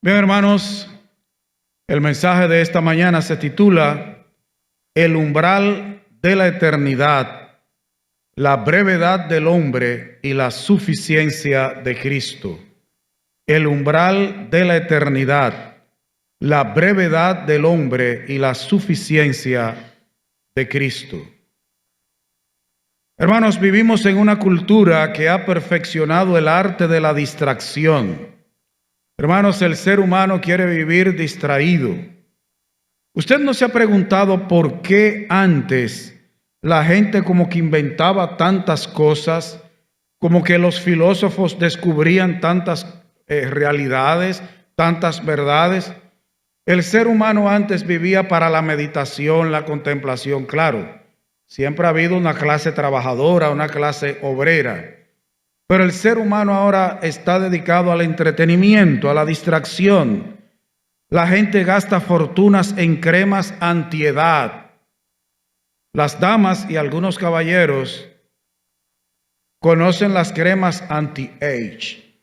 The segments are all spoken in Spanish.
Bien, hermanos, el mensaje de esta mañana se titula El umbral de la eternidad, la brevedad del hombre y la suficiencia de Cristo. El umbral de la eternidad, la brevedad del hombre y la suficiencia de Cristo. Hermanos, vivimos en una cultura que ha perfeccionado el arte de la distracción. Hermanos, el ser humano quiere vivir distraído. ¿Usted no se ha preguntado por qué antes la gente como que inventaba tantas cosas, como que los filósofos descubrían tantas realidades, tantas verdades? El ser humano antes vivía para la meditación, la contemplación, claro. Siempre ha habido una clase trabajadora, una clase obrera. Pero el ser humano ahora está dedicado al entretenimiento, a la distracción. La gente gasta fortunas en cremas antiedad. Las damas y algunos caballeros conocen las cremas anti-age,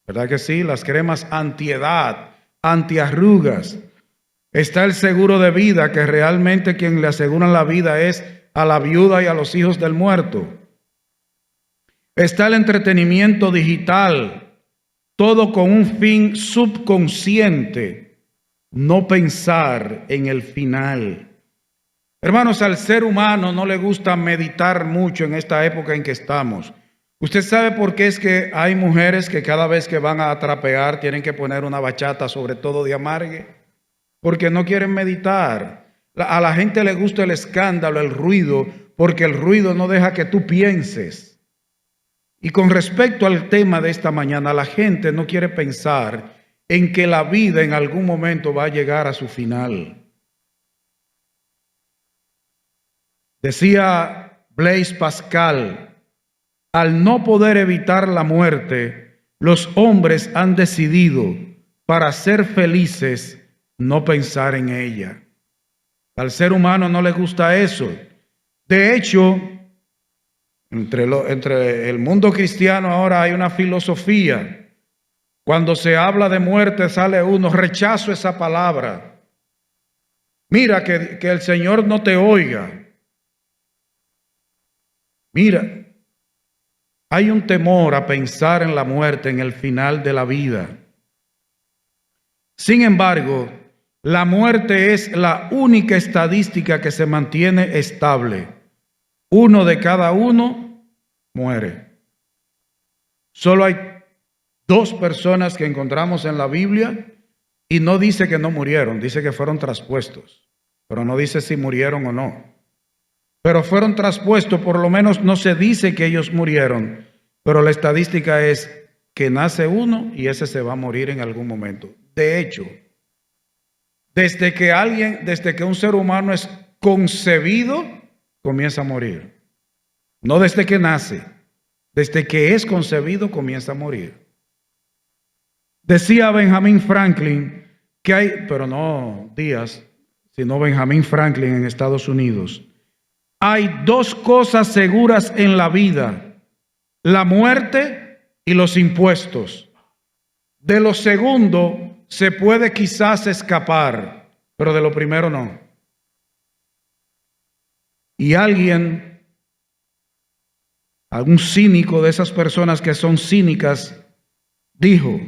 ¿verdad que sí? Las cremas antiedad, antiarrugas. Está el seguro de vida, que realmente quien le aseguran la vida es a la viuda y a los hijos del muerto. Está el entretenimiento digital, todo con un fin subconsciente, no pensar en el final. Hermanos, al ser humano no le gusta meditar mucho en esta época en que estamos. ¿Usted sabe por qué es que hay mujeres que cada vez que van a trapear tienen que poner una bachata, sobre todo de amargue? Porque no quieren meditar. A la gente le gusta el escándalo, el ruido, porque el ruido no deja que tú pienses. Y con respecto al tema de esta mañana, la gente no quiere pensar en que la vida en algún momento va a llegar a su final. Decía Blaise Pascal, al no poder evitar la muerte, los hombres han decidido, para ser felices, no pensar en ella. Al ser humano no le gusta eso. De hecho, entre el mundo cristiano ahora hay una filosofía. Cuando se habla de muerte sale uno, rechazo esa palabra. Mira que el Señor no te oiga. Mira, hay un temor a pensar en la muerte, en el final de la vida. Sin embargo, la muerte es la única estadística que se mantiene estable. Uno de cada uno muere. Solo hay 2 personas que encontramos en la Biblia y no dice que no murieron, dice que fueron traspuestos, pero no dice si murieron o no. Pero fueron traspuestos, por lo menos no se dice que ellos murieron, pero la estadística es que nace uno y ese se va a morir en algún momento. De hecho, desde que un ser humano es concebido, comienza a morir. No desde que nace, desde que es concebido comienza a morir. Decía Benjamin Franklin que hay, pero no Díaz, sino Benjamin Franklin en Estados Unidos, hay 2 cosas seguras en la vida: la muerte y los impuestos. De lo segundo se puede quizás escapar, pero de lo primero no. Y algún cínico de esas personas que son cínicas, dijo: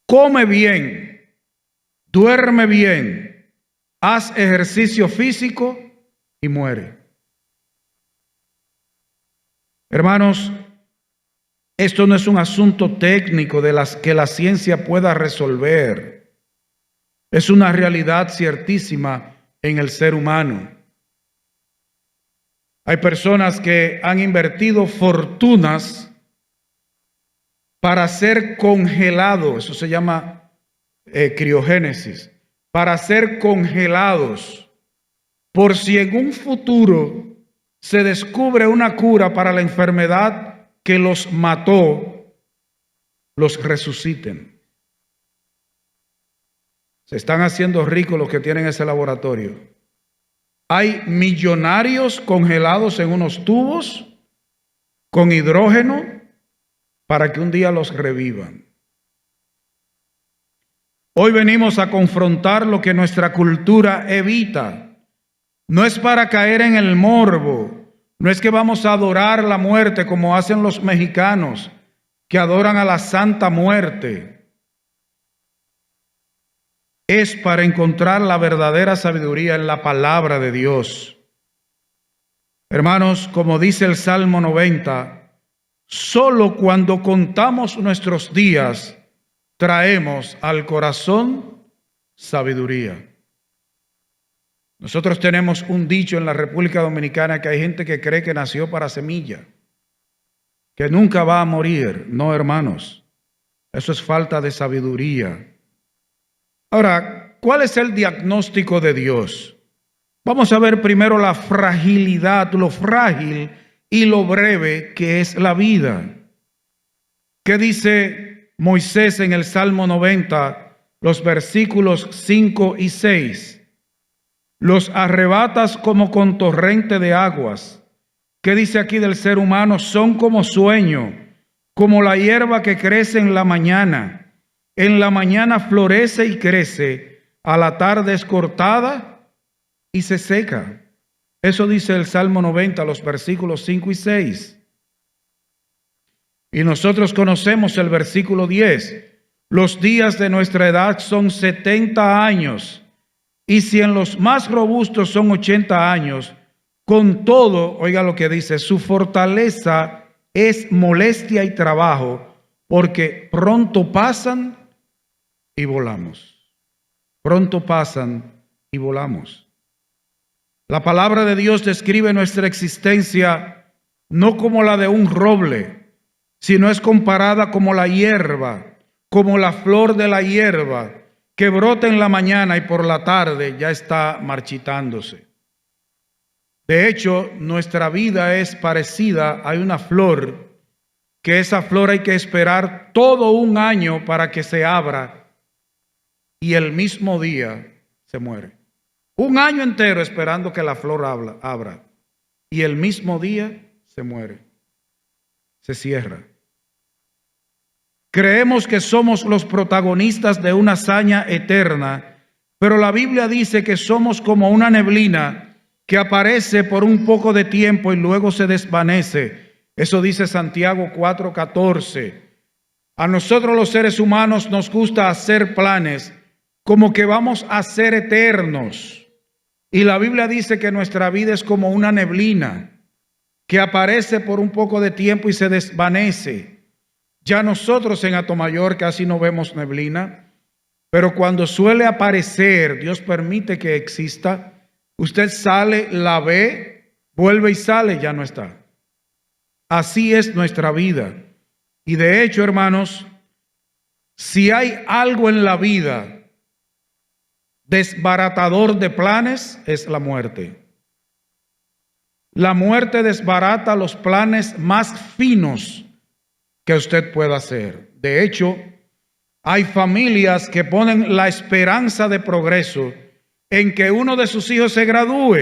come bien, duerme bien, haz ejercicio físico y muere. Hermanos, esto no es un asunto técnico de las que la ciencia pueda resolver. Es una realidad ciertísima en el ser humano. Hay personas que han invertido fortunas para ser congelados, eso se llama criogénesis, para ser congelados, por si en un futuro se descubre una cura para la enfermedad que los mató, los resuciten. Se están haciendo ricos los que tienen ese laboratorio. Hay millonarios congelados en unos tubos con hidrógeno para que un día los revivan. Hoy venimos a confrontar lo que nuestra cultura evita. No es para caer en el morbo, no es que vamos a adorar la muerte como hacen los mexicanos, que adoran a la Santa Muerte. Es para encontrar la verdadera sabiduría en la palabra de Dios. Hermanos, como dice el Salmo 90, solo cuando contamos nuestros días traemos al corazón sabiduría. Nosotros tenemos un dicho en la República Dominicana que hay gente que cree que nació para semilla, que nunca va a morir. No, hermanos, eso es falta de sabiduría. Ahora, ¿cuál es el diagnóstico de Dios? Vamos a ver primero la fragilidad, lo frágil y lo breve que es la vida. ¿Qué dice Moisés en el Salmo 90, los versículos 5 y 6? Los arrebatas como con torrente de aguas. ¿Qué dice aquí del ser humano? Son como sueño, como la hierba que crece en la mañana. En la mañana florece y crece, a la tarde es cortada y se seca. Eso dice el Salmo 90, los versículos 5 y 6. Y nosotros conocemos el versículo 10. Los días de nuestra edad son 70 años. Y si en los más robustos son 80 años, con todo, oiga lo que dice, su fortaleza es molestia y trabajo, porque pronto pasan y volamos. Pronto pasan y volamos. La palabra de Dios describe nuestra existencia no como la de un roble, sino es comparada como la hierba, como la flor de la hierba, que brota en la mañana y por la tarde ya está marchitándose. De hecho, nuestra vida es parecida a una flor, que esa flor hay que esperar todo un año para que se abra y el mismo día se muere. Un año entero esperando que la flor abra y el mismo día se muere, se cierra. Creemos que somos los protagonistas de una hazaña eterna, pero la Biblia dice que somos como una neblina que aparece por un poco de tiempo y luego se desvanece. Eso dice Santiago 4:14. A nosotros los seres humanos nos gusta hacer planes como que vamos a ser eternos. Y la Biblia dice que nuestra vida es como una neblina que aparece por un poco de tiempo y se desvanece. Ya nosotros en Atomayor casi no vemos neblina, pero cuando suele aparecer, Dios permite que exista, usted sale, la ve, vuelve y sale, ya no está. Así es nuestra vida. Y de hecho, hermanos, si hay algo en la vida desbaratador de planes, es la muerte. La muerte desbarata los planes más finos que usted pueda hacer. De hecho, hay familias que ponen la esperanza de progreso en que uno de sus hijos se gradúe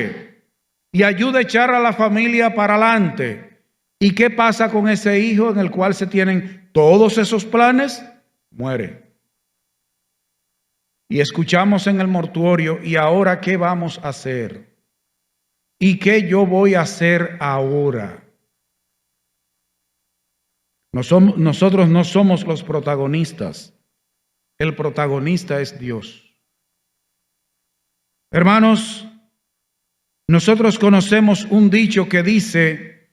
y ayude a echar a la familia para adelante. ¿Y qué pasa con ese hijo en el cual se tienen todos esos planes? Muere. Y escuchamos en el mortuorio, ¿y ahora qué vamos a hacer? ¿Y qué yo voy a hacer ahora? Nosotros no somos los protagonistas. El protagonista es Dios. Hermanos, nosotros conocemos un dicho que dice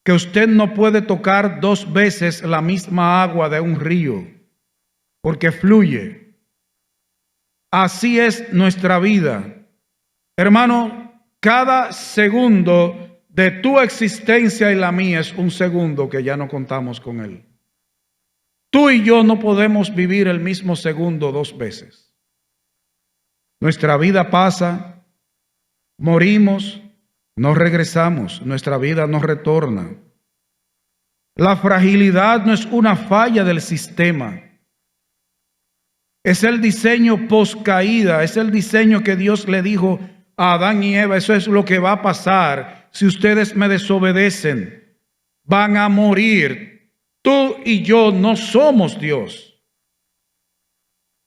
que usted no puede tocar dos veces la misma agua de un río, porque fluye. Así es nuestra vida. Hermano, cada segundo de tu existencia y la mía es un segundo que ya no contamos con él. Tú y yo no podemos vivir el mismo segundo dos veces. Nuestra vida pasa, morimos, no regresamos, nuestra vida no retorna. La fragilidad no es una falla del sistema. Es el diseño poscaída, es el diseño que Dios le dijo a Adán y Eva, eso es lo que va a pasar si ustedes me desobedecen. Van a morir. Tú y yo no somos Dios.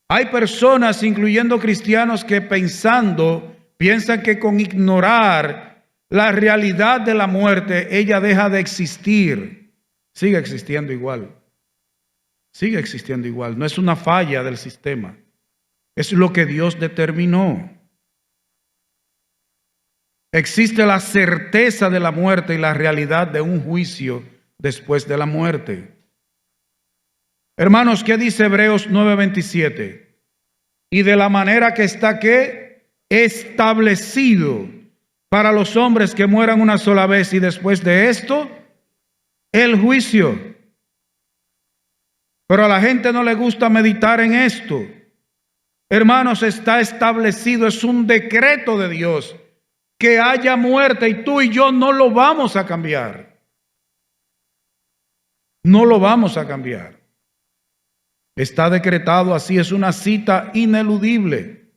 Hay personas, incluyendo cristianos, que piensan que con ignorar la realidad de la muerte, ella deja de existir. Sigue existiendo igual. Sigue existiendo igual. No es una falla del sistema. Es lo que Dios determinó. Existe la certeza de la muerte y la realidad de un juicio después de la muerte. Hermanos, ¿qué dice Hebreos 9:27? Y de la manera que está ¿qué? Establecido para los hombres que mueran una sola vez y después de esto, el juicio. Pero a la gente no le gusta meditar en esto. Hermanos, está establecido, es un decreto de Dios que haya muerte y tú y yo no lo vamos a cambiar. No lo vamos a cambiar. Está decretado así, es una cita ineludible.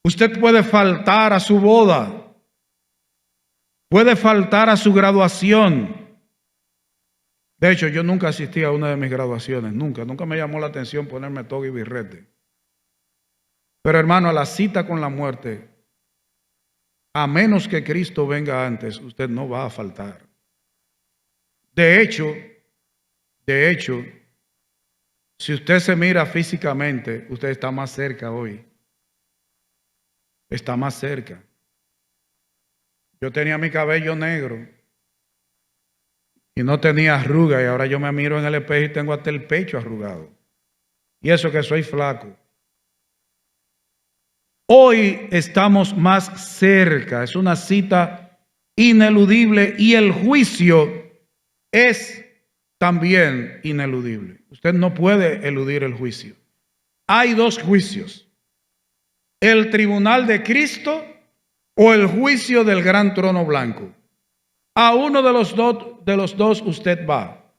Usted puede faltar a su boda, puede faltar a su graduación. De hecho, yo nunca asistí a una de mis graduaciones, nunca me llamó la atención ponerme toga y birrete. Pero hermano, a la cita con la muerte, a menos que Cristo venga antes, usted no va a faltar. De hecho, si usted se mira físicamente, usted está más cerca hoy. Está más cerca. Yo tenía mi cabello negro y no tenía arruga y ahora yo me miro en el espejo y tengo hasta el pecho arrugado. Y eso que soy flaco. Hoy estamos más cerca. Es una cita ineludible y el juicio es también ineludible. Usted no puede eludir el juicio. Hay dos juicios: el tribunal de Cristo o el juicio del gran trono blanco. A uno de los dos usted va,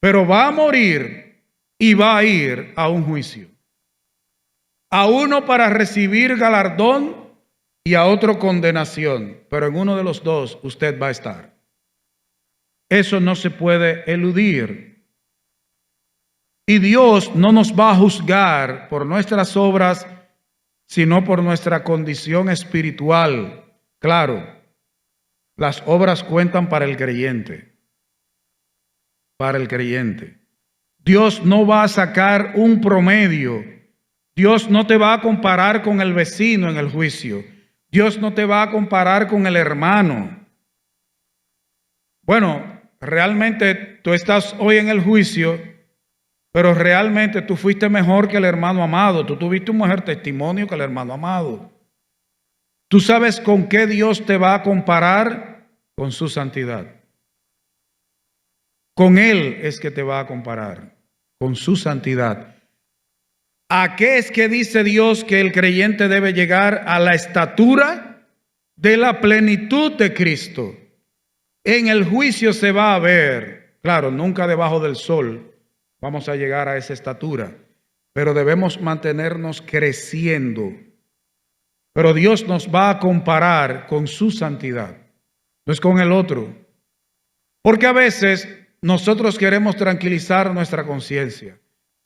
pero va a morir y va a ir a un juicio. A uno para recibir galardón y a otro condenación, pero en uno de los dos usted va a estar. Eso no se puede eludir. Y Dios no nos va a juzgar por nuestras obras, sino por nuestra condición espiritual. Claro, las obras cuentan para el creyente. Para el creyente. Dios no va a sacar un promedio. Dios no te va a comparar con el vecino en el juicio. Dios no te va a comparar con el hermano. Bueno, realmente tú estás hoy en el juicio, pero realmente tú fuiste mejor que el hermano amado. Tú tuviste un mejor testimonio que el hermano amado. ¿Tú sabes con qué Dios te va a comparar? Con su santidad. Con Él es que te va a comparar, con su santidad. ¿A qué es que dice Dios que el creyente debe llegar? A la estatura de la plenitud de Cristo. En el juicio se va a ver, claro, nunca debajo del sol vamos a llegar a esa estatura, pero debemos mantenernos creciendo. Pero Dios nos va a comparar con su santidad, no es con el otro. Porque a veces nosotros queremos tranquilizar nuestra conciencia.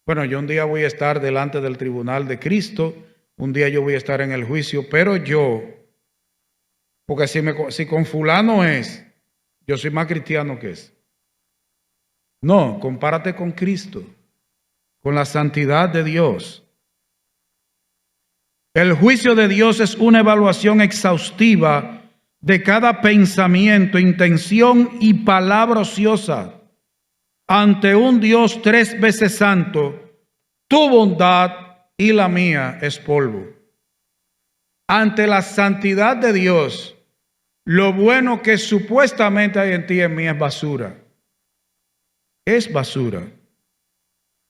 Bueno, yo un día voy a estar delante del tribunal de Cristo, un día yo voy a estar en el juicio, pero yo, porque si con fulano es, yo soy más cristiano que es. No, compárate con Cristo, con la santidad de Dios. El juicio de Dios es una evaluación exhaustiva de cada pensamiento, intención y palabra ociosa. Ante un Dios 3 veces santo, tu bondad y la mía es polvo. Ante la santidad de Dios, lo bueno que supuestamente hay en ti y en mí es basura. Es basura.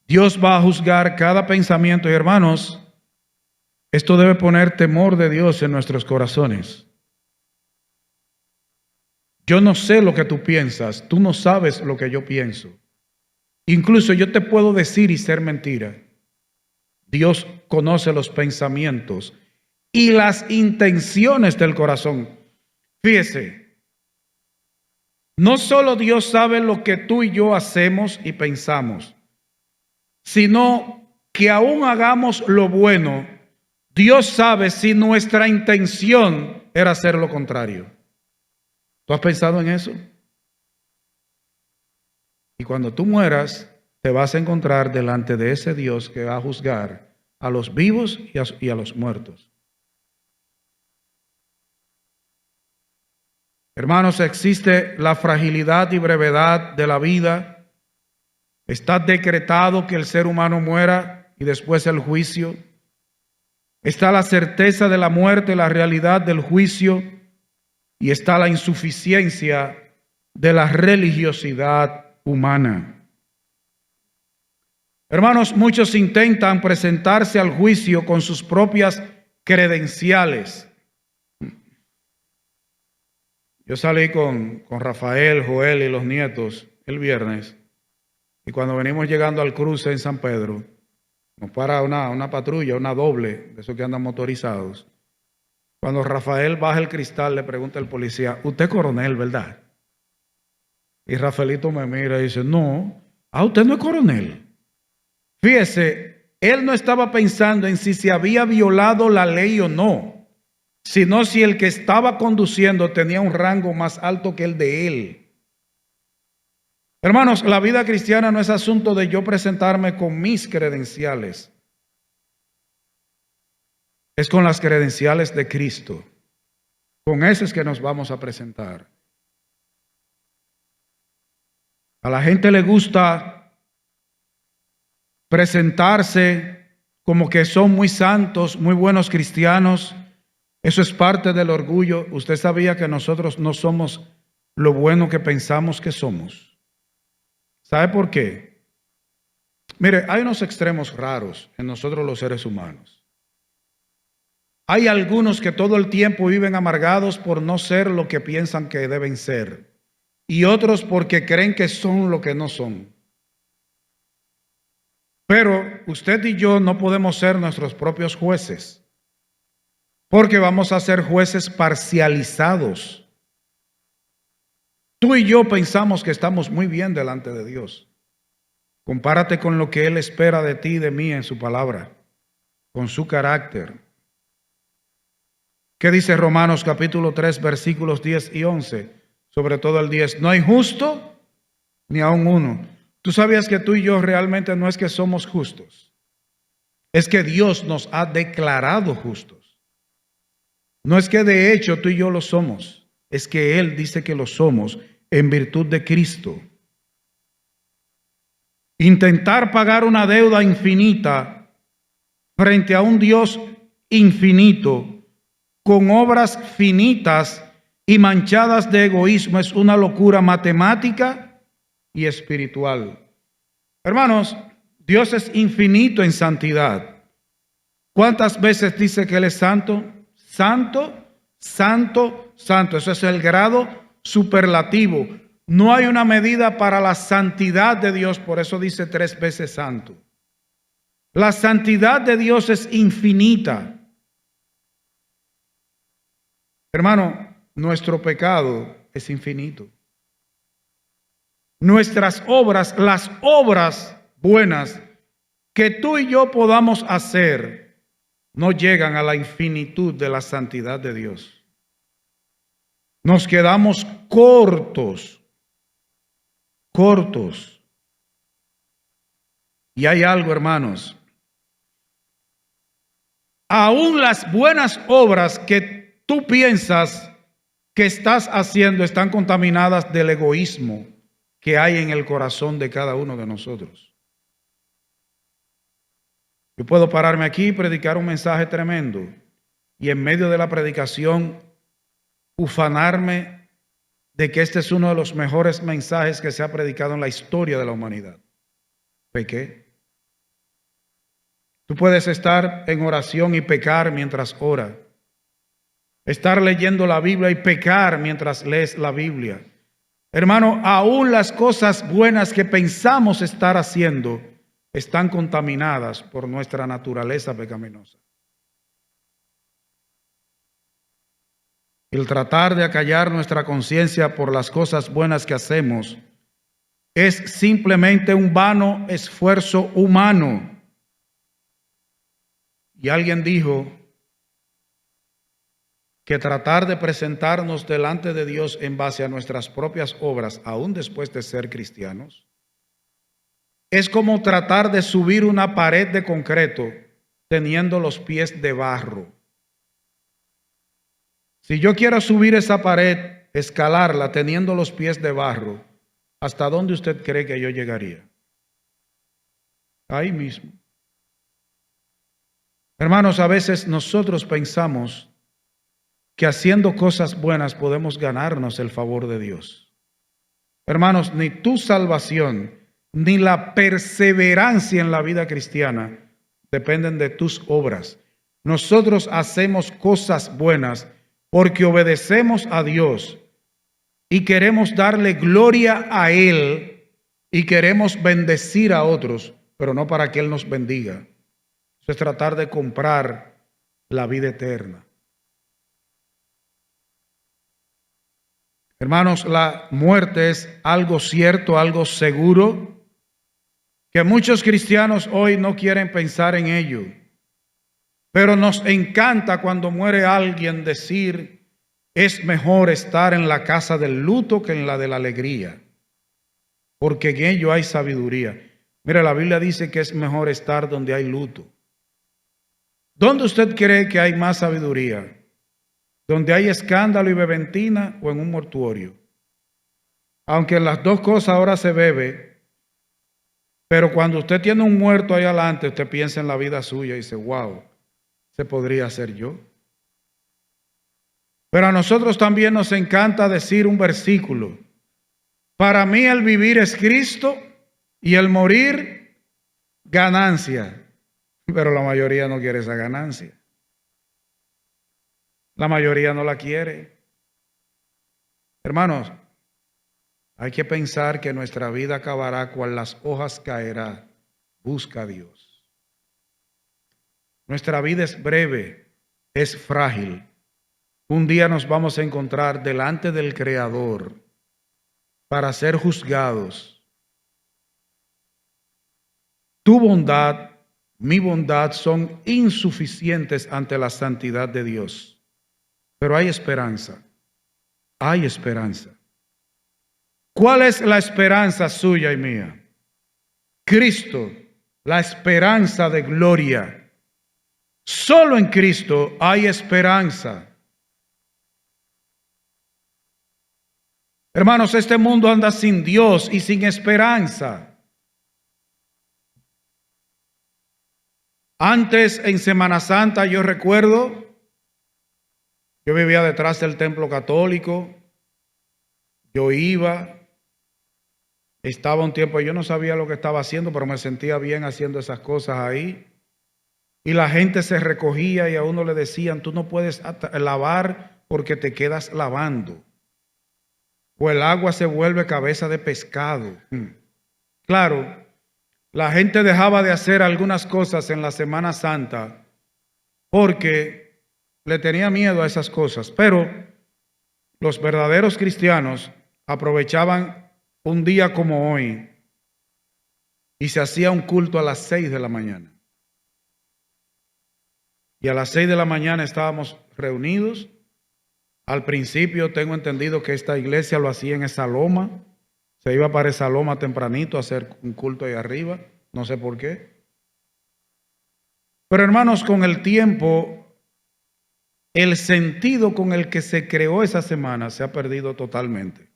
Dios va a juzgar cada pensamiento y hermanos, esto debe poner temor de Dios en nuestros corazones. Yo no sé lo que tú piensas, tú no sabes lo que yo pienso. Incluso yo te puedo decir y ser mentira. Dios conoce los pensamientos y las intenciones del corazón. Fíjese, no solo Dios sabe lo que tú y yo hacemos y pensamos, sino aunque aún hagamos lo bueno, Dios sabe si nuestra intención era hacer lo contrario. ¿Tú has pensado en eso? Y cuando tú mueras, te vas a encontrar delante de ese Dios que va a juzgar a los vivos y a los muertos. Hermanos, existe la fragilidad y brevedad de la vida. Está decretado que el ser humano muera y después el juicio. Está la certeza de la muerte, la realidad del juicio, y está la insuficiencia de la religiosidad humana. Hermanos, muchos intentan presentarse al juicio con sus propias credenciales. Yo salí con Rafael, Joel y los nietos el viernes, y cuando venimos llegando al cruce en San Pedro, nos para una patrulla, una doble, de esos que andan motorizados. Cuando Rafael baja el cristal, le pregunta al policía: ¿usted es coronel, verdad? Y Rafaelito me mira y dice: no, usted no es coronel. Fíjese, él no estaba pensando en si se había violado la ley o no, sino si el que estaba conduciendo tenía un rango más alto que el de él. Hermanos, la vida cristiana no es asunto de yo presentarme con mis credenciales. Es con las credenciales de Cristo. Con esas es que nos vamos a presentar. A la gente le gusta presentarse como que son muy santos, muy buenos cristianos. Eso es parte del orgullo. Usted sabía que nosotros no somos lo bueno que pensamos que somos. ¿Sabe por qué? Mire, hay unos extremos raros en nosotros los seres humanos. Hay algunos que todo el tiempo viven amargados por no ser lo que piensan que deben ser, y otros porque creen que son lo que no son. Pero usted y yo no podemos ser nuestros propios jueces, porque vamos a ser jueces parcializados. Tú y yo pensamos que estamos muy bien delante de Dios. Compárate con lo que Él espera de ti y de mí en su palabra, con su carácter. ¿Qué dice Romanos capítulo 3, versículos 10 y 11? Sobre todo el 10. No hay justo ni aun uno. ¿Tú sabías que tú y yo realmente no es que somos justos? Es que Dios nos ha declarado justos. No es que de hecho tú y yo lo somos. Es que Él dice que lo somos en virtud de Cristo. Intentar pagar una deuda infinita frente a un Dios infinito con obras finitas y manchadas de egoísmo es una locura matemática y espiritual. Hermanos, Dios es infinito en santidad. ¿Cuántas veces dice que Él es santo? Santo, santo, santo. Eso es el grado superlativo. No hay una medida para la santidad de Dios, por eso dice 3 veces santo. La santidad de Dios es infinita. Hermano, nuestro pecado es infinito. Nuestras obras, las obras buenas que tú y yo podamos hacer, no llegan a la infinitud de la santidad de Dios. Nos quedamos cortos. Y hay algo, hermanos. Aún las buenas obras que tú piensas que estás haciendo están contaminadas del egoísmo que hay en el corazón de cada uno de nosotros. Yo puedo pararme aquí y predicar un mensaje tremendo y en medio de la predicación ufanarme de que este es uno de los mejores mensajes que se ha predicado en la historia de la humanidad. Pequé. Tú puedes estar en oración y pecar mientras ora. Estar leyendo la Biblia y pecar mientras lees la Biblia. Hermano, aún las cosas buenas que pensamos estar haciendo están contaminadas por nuestra naturaleza pecaminosa. El tratar de acallar nuestra conciencia por las cosas buenas que hacemos es simplemente un vano esfuerzo humano. Y alguien dijo que tratar de presentarnos delante de Dios en base a nuestras propias obras, aún después de ser cristianos, es como tratar de subir una pared de concreto teniendo los pies de barro. Si yo quiero subir esa pared, escalarla teniendo los pies de barro, ¿hasta dónde usted cree que yo llegaría? Ahí mismo. Hermanos, a veces nosotros pensamos que haciendo cosas buenas podemos ganarnos el favor de Dios. Hermanos, ni tu salvación ni la perseverancia en la vida cristiana dependen de tus obras. Nosotros hacemos cosas buenas porque obedecemos a Dios y queremos darle gloria a Él y queremos bendecir a otros, pero no para que Él nos bendiga. Eso es tratar de comprar la vida eterna. Hermanos, la muerte es algo cierto, algo seguro, que muchos cristianos hoy no quieren pensar en ello. Pero nos encanta cuando muere alguien decir, es mejor estar en la casa del luto que en la de la alegría, porque en ello hay sabiduría. Mira, la Biblia dice que es mejor estar donde hay luto. ¿Dónde usted cree que hay más sabiduría? ¿Donde hay escándalo y beventina o en un mortuorio? Aunque en las dos cosas ahora se bebe, pero cuando usted tiene un muerto ahí adelante, usted piensa en la vida suya y dice, wow, ¿se podría ser yo? Pero a nosotros también nos encanta decir un versículo. Para mí el vivir es Cristo y el morir ganancia. Pero la mayoría no quiere esa ganancia. La mayoría no la quiere. Hermanos, hay que pensar que nuestra vida acabará cual las hojas caerá. Busca a Dios. Nuestra vida es breve, es frágil. Un día nos vamos a encontrar delante del Creador para ser juzgados. Tu bondad, mi bondad son insuficientes ante la santidad de Dios. Pero hay esperanza. Hay esperanza. ¿Cuál es la esperanza suya y mía? Cristo, la esperanza de gloria. Solo en Cristo hay esperanza. Hermanos, este mundo anda sin Dios y sin esperanza. Antes, en Semana Santa, yo recuerdo, yo vivía detrás del templo católico, yo iba, estaba un tiempo, yo no sabía lo que estaba haciendo, pero me sentía bien haciendo esas cosas ahí. Y la gente se recogía y a uno le decían, tú no puedes lavar porque te quedas lavando. O el agua se vuelve cabeza de pescado. Claro, la gente dejaba de hacer algunas cosas en la Semana Santa porque le tenía miedo a esas cosas. Pero los verdaderos cristianos aprovechaban un día como hoy y se hacía un culto a las 6 de la mañana. Y a las 6 de la mañana estábamos reunidos. Al principio tengo entendido que esta iglesia lo hacía en esa loma. Se iba para esa loma tempranito a hacer un culto ahí arriba. No sé por qué. Pero hermanos, con el tiempo, el sentido con el que se creó esa semana se ha perdido totalmente.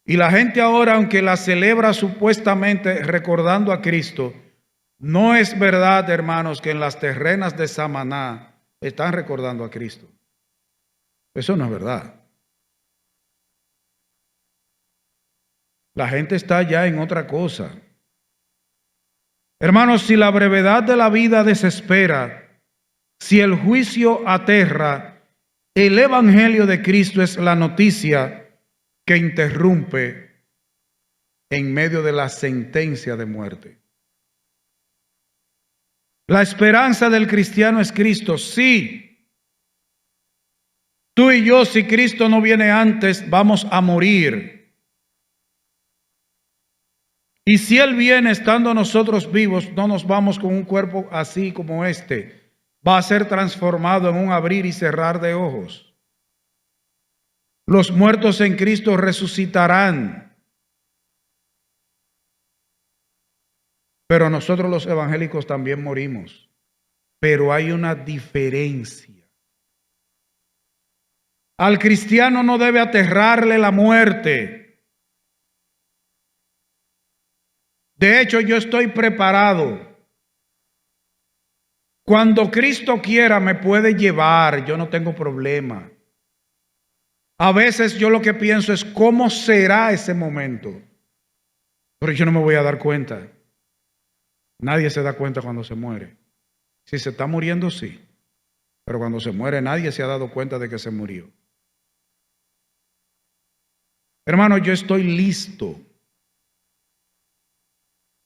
Y la gente ahora, aunque la celebra supuestamente recordando a Cristo, no es verdad, hermanos, que en las terrenas de Samaná están recordando a Cristo. Eso no es verdad. La gente está ya en otra cosa. Hermanos, si la brevedad de la vida desespera, si el juicio aterra, el evangelio de Cristo es la noticia que interrumpe en medio de la sentencia de muerte. La esperanza del cristiano es Cristo, sí. Tú y yo, si Cristo no viene antes, vamos a morir. Y si Él viene estando nosotros vivos, no nos vamos con un cuerpo así como este. Va a ser transformado en un abrir y cerrar de ojos. Los muertos en Cristo resucitarán. Pero nosotros los evangélicos también morimos. Pero hay una diferencia. Al cristiano no debe aterrarle la muerte. De hecho, yo estoy preparado. Cuando Cristo quiera me puede llevar, yo no tengo problema. A veces yo lo que pienso es cómo será ese momento. Pero yo no me voy a dar cuenta. Nadie se da cuenta cuando se muere. Si se está muriendo, sí. Pero cuando se muere, nadie se ha dado cuenta de que se murió. Hermano, yo estoy listo.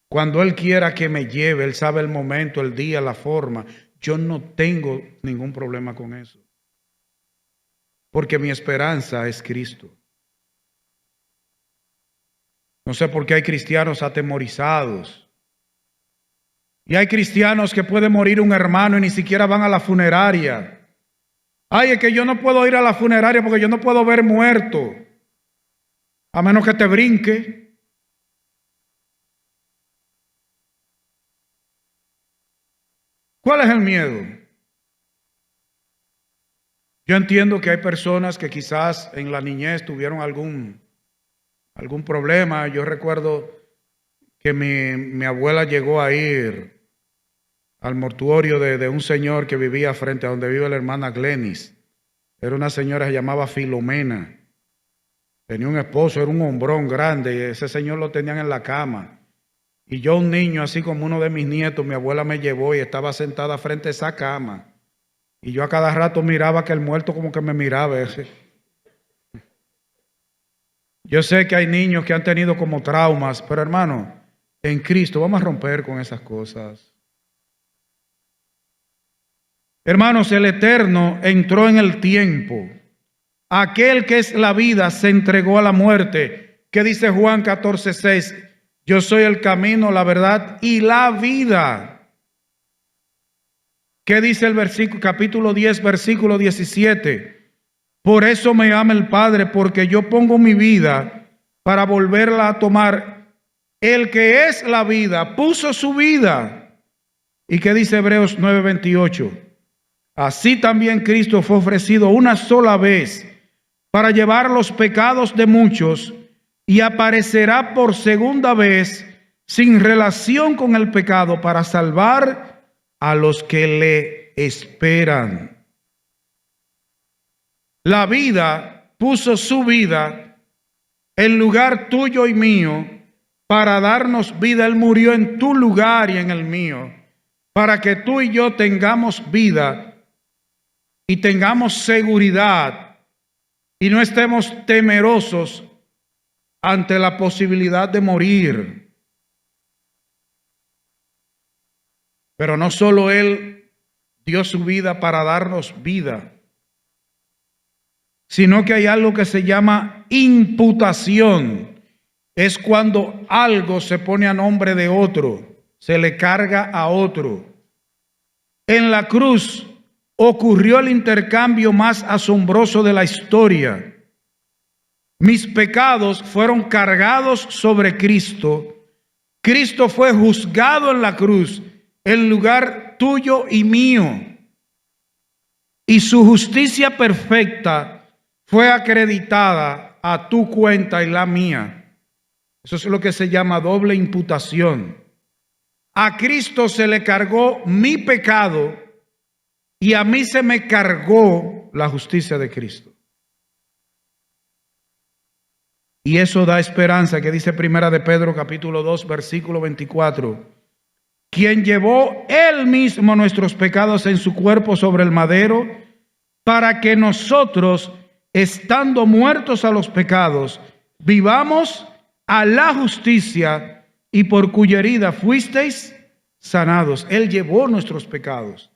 Cuando Él quiera que me lleve, Él sabe el momento, el día, la forma. Yo no tengo ningún problema con eso. Porque mi esperanza es Cristo. No sé por qué hay cristianos atemorizados. Y hay cristianos que puede morir un hermano y ni siquiera van a la funeraria. Ay, es que yo no puedo ir a la funeraria porque yo no puedo ver muerto. A menos que te brinque. ¿Cuál es el miedo? Yo entiendo que hay personas que quizás en la niñez tuvieron algún problema. Yo recuerdo que mi abuela llegó a ir al mortuorio de un señor que vivía frente a donde vive la hermana Glenis. Era una señora que se llamaba Filomena. Tenía un esposo, era un hombrón grande y ese señor lo tenían en la cama. Y yo, un niño, así como uno de mis nietos, mi abuela me llevó y estaba sentada frente a esa cama. Y yo a cada rato miraba que el muerto como que me miraba. Yo sé que hay niños que han tenido como traumas, pero hermano, en Cristo vamos a romper con esas cosas. Hermanos, el Eterno entró en el tiempo. Aquel que es la vida se entregó a la muerte. ¿Qué dice Juan 14:6? Yo soy el camino, la verdad y la vida. ¿Qué dice el versículo, capítulo 10, versículo 17? Por eso me ama el Padre, porque yo pongo mi vida para volverla a tomar. El que es la vida puso su vida. ¿Y qué dice Hebreos 9:28? Así también Cristo fue ofrecido una sola vez para llevar los pecados de muchos y aparecerá por segunda vez sin relación con el pecado para salvar a los que le esperan. La vida puso su vida en lugar tuyo y mío para darnos vida. Él murió en tu lugar y en el mío para que tú y yo tengamos vida y tengamos seguridad y no estemos temerosos ante la posibilidad de morir. Pero no solo Él dio su vida para darnos vida, sino que hay algo que se llama imputación. Es cuando algo se pone a nombre de otro, se le carga a otro. En la cruz ocurrió el intercambio más asombroso de la historia. Mis pecados fueron cargados sobre Cristo. Cristo fue juzgado en la cruz en lugar tuyo y mío. Y su justicia perfecta fue acreditada a tu cuenta y la mía. Eso es lo que se llama doble imputación. A Cristo se le cargó mi pecado y a mí se me cargó la justicia de Cristo. Y eso da esperanza, que dice Primera de Pedro capítulo 2 versículo 24. Quien llevó él mismo nuestros pecados en su cuerpo sobre el madero, para que nosotros, estando muertos a los pecados, vivamos a la justicia, y por cuya herida fuisteis sanados. Él llevó nuestros pecados.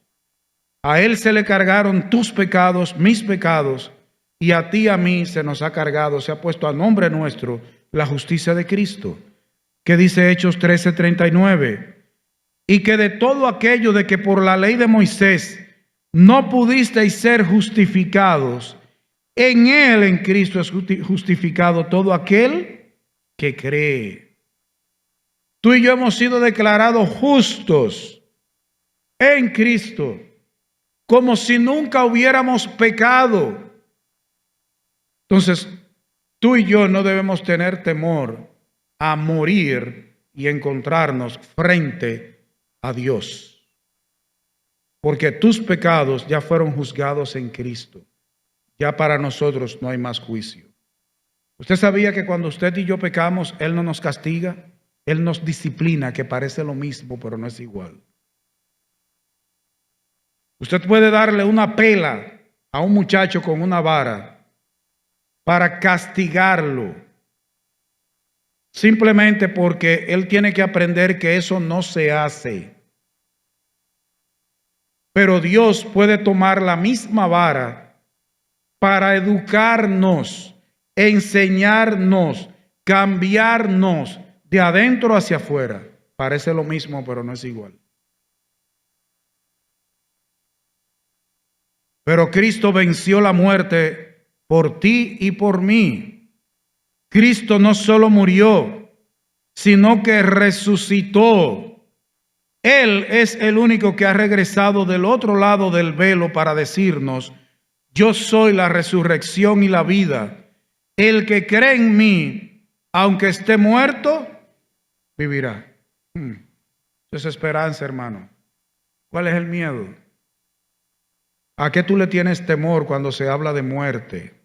A Él se le cargaron tus pecados, mis pecados, y a ti y a mí se nos ha cargado, se ha puesto a nombre nuestro la justicia de Cristo. que dice Hechos 13:39, y que de todo aquello de que por la ley de Moisés no pudisteis ser justificados, en él, en Cristo, es justificado todo aquel que cree. Tú y yo hemos sido declarados justos en Cristo, como si nunca hubiéramos pecado. Entonces, tú y yo no debemos tener temor a morir y encontrarnos frente a Dios, porque tus pecados ya fueron juzgados en Cristo. Ya para nosotros no hay más juicio. ¿Usted sabía que cuando usted y yo pecamos, Él no nos castiga? Él nos disciplina, que parece lo mismo, pero no es igual. Usted puede darle una pela a un muchacho con una vara para castigarlo, simplemente porque él tiene que aprender que eso no se hace. Pero Dios puede tomar la misma vara para educarnos, enseñarnos, cambiarnos de adentro hacia afuera. Parece lo mismo, pero no es igual. Pero Cristo venció la muerte por ti y por mí. Cristo no solo murió, sino que resucitó. Él es el único que ha regresado del otro lado del velo para decirnos: yo soy la resurrección y la vida. El que cree en mí, aunque esté muerto, vivirá. Eso es esperanza, hermano. ¿Cuál es el miedo? ¿A qué tú le tienes temor cuando se habla de muerte?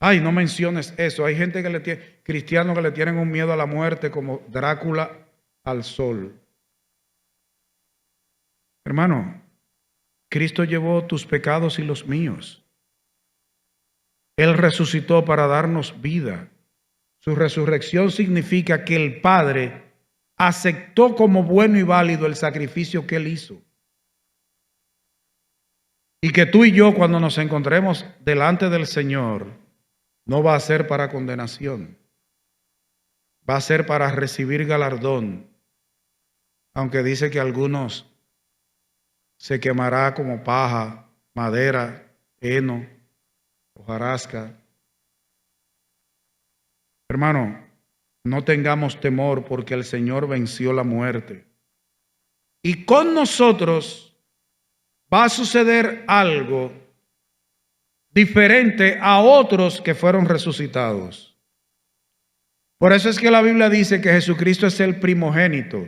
Ay, no menciones eso. Hay gente que le tiene, cristianos que le tienen un miedo a la muerte como Drácula al sol. Hermano, Cristo llevó tus pecados y los míos. Él resucitó para darnos vida. Su resurrección significa que el Padre aceptó como bueno y válido el sacrificio que Él hizo. Y que tú y yo, cuando nos encontremos delante del Señor, no va a ser para condenación, va a ser para recibir galardón. Aunque dice que algunos se quemará como paja, madera, heno, hojarasca. Hermano, no tengamos temor, porque el Señor venció la muerte. Y con nosotros va a suceder algo diferente a otros que fueron resucitados. Por eso es que la Biblia dice que Jesucristo es el primogénito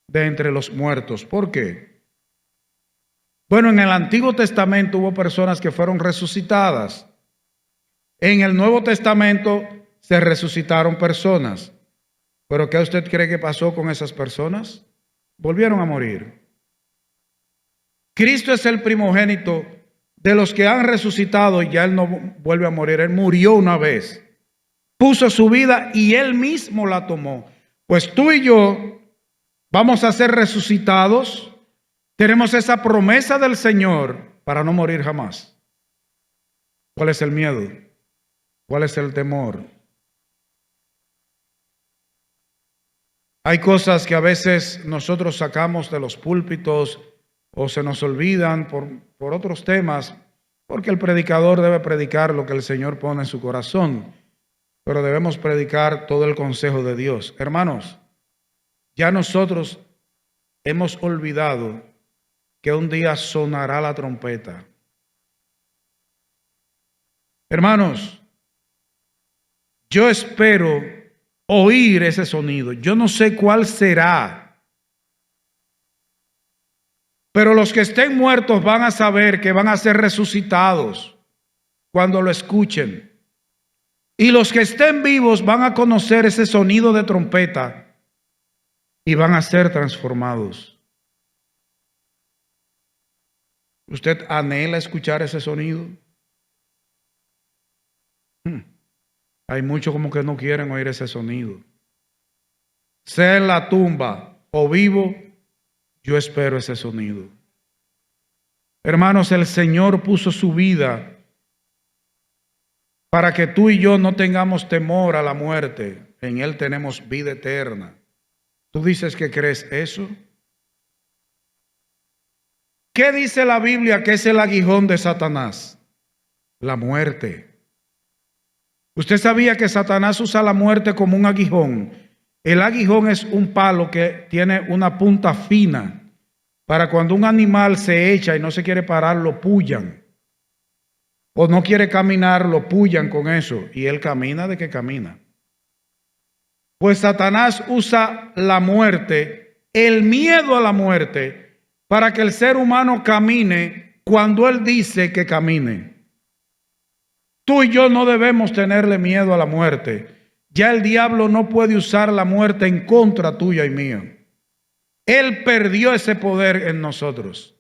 de entre los muertos. ¿Por qué? Bueno, en el Antiguo Testamento hubo personas que fueron resucitadas. En el Nuevo Testamento se resucitaron personas. ¿Pero qué usted cree que pasó con esas personas? Volvieron a morir. Cristo es el primogénito de los que han resucitado y ya Él no vuelve a morir. Él murió una vez, puso su vida y Él mismo la tomó. Pues tú y yo vamos a ser resucitados. Tenemos esa promesa del Señor para no morir jamás. ¿Cuál es el miedo? ¿Cuál es el temor? Hay cosas que a veces nosotros sacamos de los púlpitos o se nos olvidan por otros temas, porque el predicador debe predicar lo que el Señor pone en su corazón, pero debemos predicar todo el consejo de Dios. Hermanos, ya nosotros hemos olvidado que un día sonará la trompeta. Hermanos, yo espero oír ese sonido. Yo no sé cuál será, pero los que estén muertos van a saber que van a ser resucitados cuando lo escuchen. Y los que estén vivos van a conocer ese sonido de trompeta y van a ser transformados. ¿Usted anhela escuchar ese sonido? Hay muchos como que no quieren oír ese sonido. Sea en la tumba o vivo, yo espero ese sonido. Hermanos, el Señor puso su vida para que tú y yo no tengamos temor a la muerte. En Él tenemos vida eterna. ¿Tú dices que crees eso? ¿Qué dice la Biblia que es el aguijón de Satanás? La muerte. ¿Usted sabía que Satanás usa la muerte como un aguijón? El aguijón es un palo que tiene una punta fina para cuando un animal se echa y no se quiere parar, lo pullan. O no quiere caminar, lo pullan con eso. Y él camina de que camina. Pues Satanás usa la muerte, el miedo a la muerte, para que el ser humano camine cuando él dice que camine. Tú y yo no debemos tenerle miedo a la muerte. Ya el diablo no puede usar la muerte en contra tuya y mía. Él perdió ese poder en nosotros.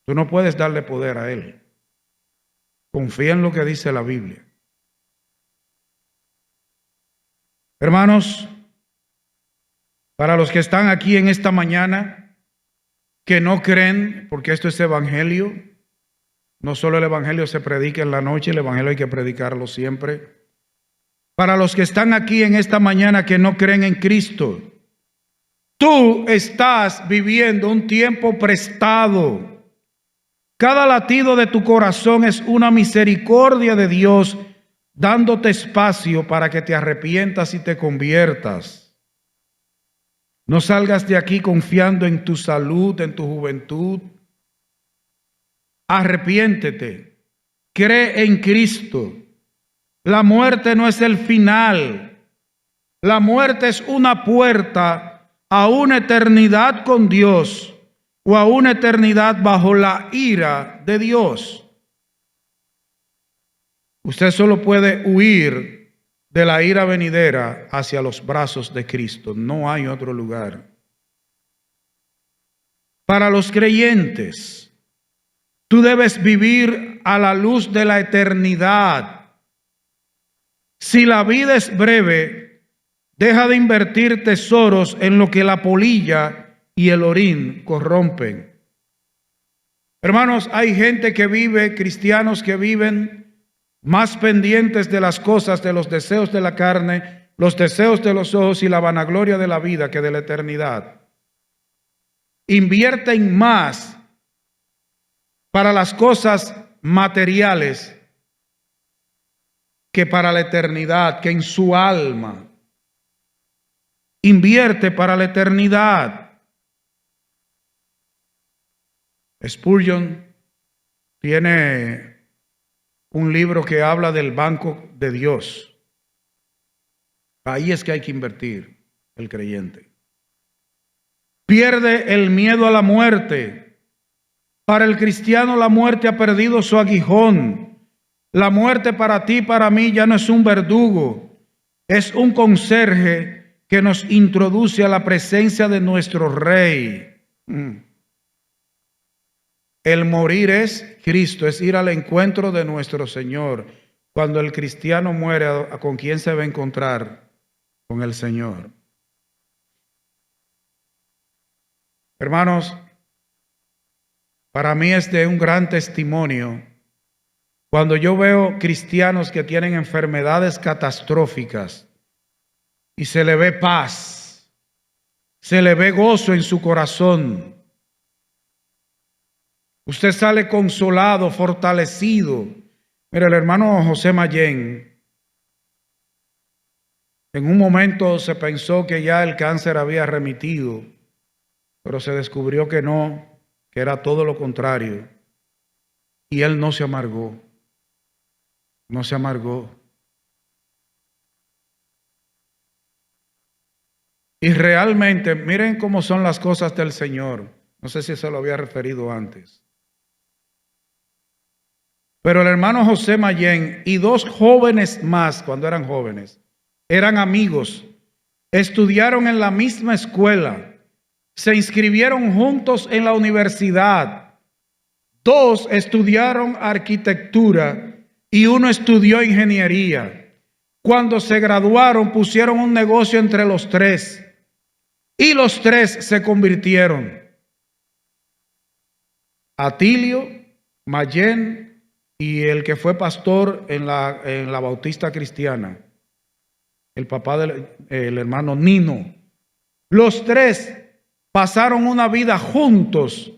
Tú no puedes darle poder a él. Confía en lo que dice la Biblia. Hermanos, para los que están aquí en esta mañana, que no creen, porque esto es evangelio, no solo el evangelio se predica en la noche, el evangelio hay que predicarlo siempre. Para los que están aquí en esta mañana que no creen en Cristo, tú estás viviendo un tiempo prestado. Cada latido de tu corazón es una misericordia de Dios dándote espacio para que te arrepientas y te conviertas. No salgas de aquí confiando en tu salud, en tu juventud. Arrepiéntete. Cree en Cristo. La muerte no es el final. La muerte es una puerta a una eternidad con Dios o a una eternidad bajo la ira de Dios. Usted solo puede huir de la ira venidera hacia los brazos de Cristo. No hay otro lugar. Para los creyentes, tú debes vivir a la luz de la eternidad. Si la vida es breve, deja de invertir tesoros en lo que la polilla y el orín corrompen. Hermanos, hay gente que vive, cristianos que viven más pendientes de las cosas, de los deseos de la carne, los deseos de los ojos y la vanagloria de la vida que de la eternidad. Invierten más para las cosas materiales que para la eternidad, que en su alma. Invierte para la eternidad. Spurgeon tiene un libro que habla del banco de Dios. Ahí es que hay que invertir el creyente. Pierde el miedo a la muerte. Para el cristiano la muerte ha perdido su aguijón. La muerte para ti, para mí, ya no es un verdugo. Es un conserje que nos introduce a la presencia de nuestro Rey. El morir es Cristo, es ir al encuentro de nuestro Señor. Cuando el cristiano muere, ¿con quién se va a encontrar? Con el Señor. Hermanos, para mí es de un gran testimonio cuando yo veo cristianos que tienen enfermedades catastróficas y se le ve paz, se le ve gozo en su corazón. Usted sale consolado, fortalecido. Mira, el hermano José Mayén, en un momento se pensó que ya el cáncer había remitido, pero se descubrió que no, que era todo lo contrario. Y él no se amargó, no se amargó. Y realmente, miren cómo son las cosas del Señor. No sé si se lo había referido antes. Pero el hermano José Mayén y dos jóvenes más, cuando eran jóvenes, eran amigos, estudiaron en la misma escuela, se inscribieron juntos en la universidad. Dos estudiaron arquitectura y uno estudió ingeniería. Cuando se graduaron, pusieron un negocio entre los tres y los tres se convirtieron. Atilio, Mayén y el que fue pastor en la Bautista Cristiana, el papá del hermano Nino. Los tres pasaron una vida juntos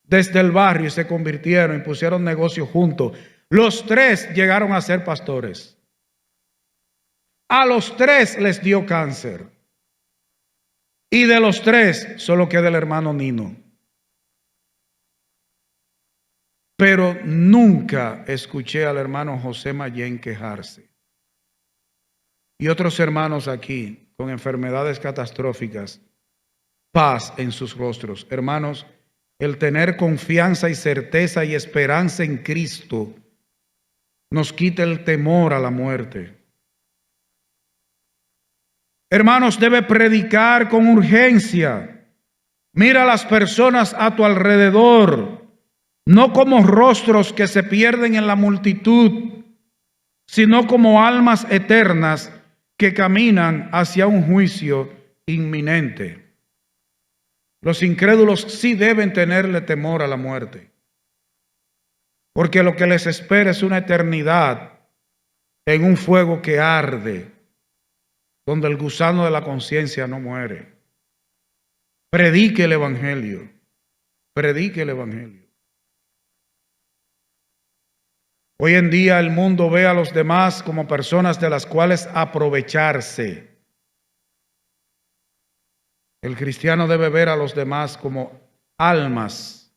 desde el barrio y se convirtieron y pusieron negocio juntos. Los tres llegaron a ser pastores. A los tres les dio cáncer. Y de los tres solo queda el hermano Nino. Pero nunca escuché al hermano José Mayén quejarse. Y otros hermanos aquí con enfermedades catastróficas, paz en sus rostros. Hermanos, el tener confianza y certeza y esperanza en Cristo nos quita el temor a la muerte. Hermanos, debe predicar con urgencia. Mira a las personas a tu alrededor, no como rostros que se pierden en la multitud, sino como almas eternas que caminan hacia un juicio inminente. Los incrédulos sí deben tenerle temor a la muerte, porque lo que les espera es una eternidad en un fuego que arde, donde el gusano de la conciencia no muere. Predique el Evangelio, predique el Evangelio. Hoy en día el mundo ve a los demás como personas de las cuales aprovecharse. El cristiano debe ver a los demás como almas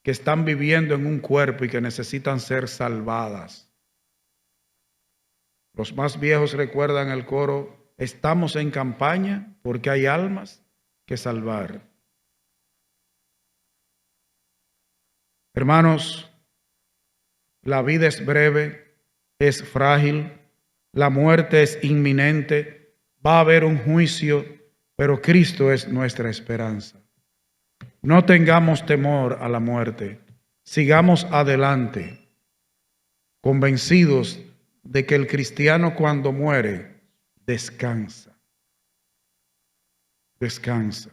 que están viviendo en un cuerpo y que necesitan ser salvadas. Los más viejos recuerdan el coro: estamos en campaña porque hay almas que salvar. Hermanos, la vida es breve, es frágil, la muerte es inminente, va a haber un juicio, pero Cristo es nuestra esperanza. No tengamos temor a la muerte, sigamos adelante, convencidos de que el cristiano cuando muere descansa. Descansa.